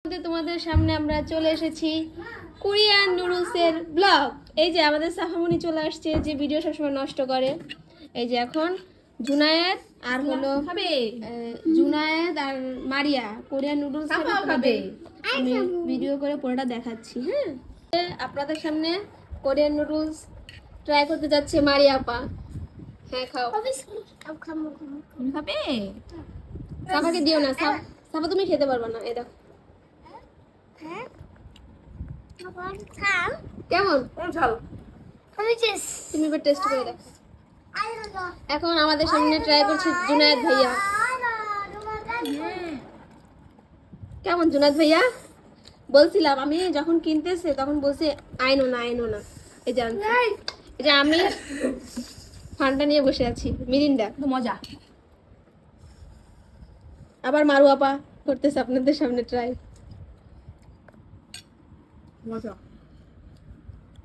তোমাদের সামনে আমরা চলে এসেছি কোরিয়ান নুডলসের ব্লগ। এই যে আমাদের সাফামনি চলে আসছে, যে ভিডিও সবসময় নষ্ট করে। এই যে এখন জুনায়েদ আর হলো জুনায়েদ আর মারিয়া কোরিয়ান নুডলস খাবে। আমি ভিডিও করে পুরোটা দেখাচ্ছি। হ্যাঁ, আপনাদের সামনে কোরিয়ান নুডলস ট্রাই করতে যাচ্ছে মারিয়া আপা। হ্যাঁ খাও। খাবে? সাফাকে দিও না, সাফা তুমি খেতে পারবে না। এই দেখো কেমন ঝাল, তুমি এবার টেস্ট করে দেখো। এখন আমাদের সামনে ট্রাই করছি জুনায়েদ ভাইয়া। কেমন জুনায়েদ ভাইয়া? বলছিলাম আমি যখন কিনতেছে তখন বলছে আইনো না আইনো না। এই যে আমি ফান্ডা নিয়ে বসে আছি, মিরিন্ডা। মজা। আবার মারু আপা করতেছে আপনাদের সামনে ট্রাই। মজা।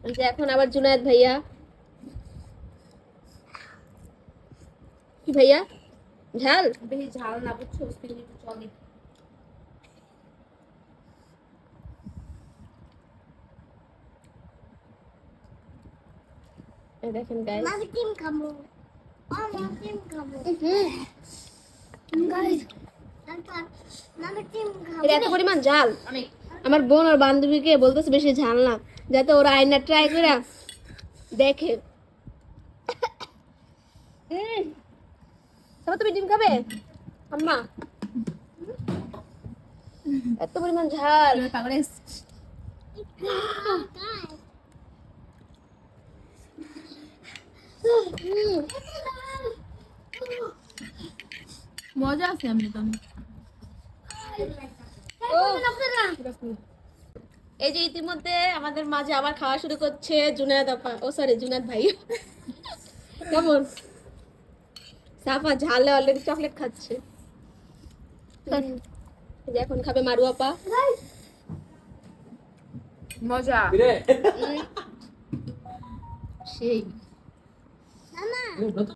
এই যে এখন আবার জুনায়েদ ভাইয়া। কি ভাইয়া ঝাল? বেশি ঝাল না, বুঝছো? একটু চলে। এই দেখেন guys, Mami tim kamu. Oh, mami tim kamu. Guys, nonton. Mami tim kamu. এটা এত পরিমাণ ঝাল। অনেক। আমার বোন আর বান্ধবীকে বলতেছে বেশি ঝাল না, যাতে ওরা আয়না ট্রাই করে দেখে। তারপর তুমি ডিম খাবে আম্মা? এত পরিমাণ ঝাল। পাগলে মজা আছে। আমি তো এই যে ইতিমধ্যে আমাদের মাঝে আবার খাওয়া শুরু করছে জুনায়েদ আপা, ও সরি জুনায়েদ ভাই। কেমন? সাফা ঝালে অলরেডি চকলেট খাচ্ছে। এই যে এখন খাবে মারু আপা। মজা সেই। Mama.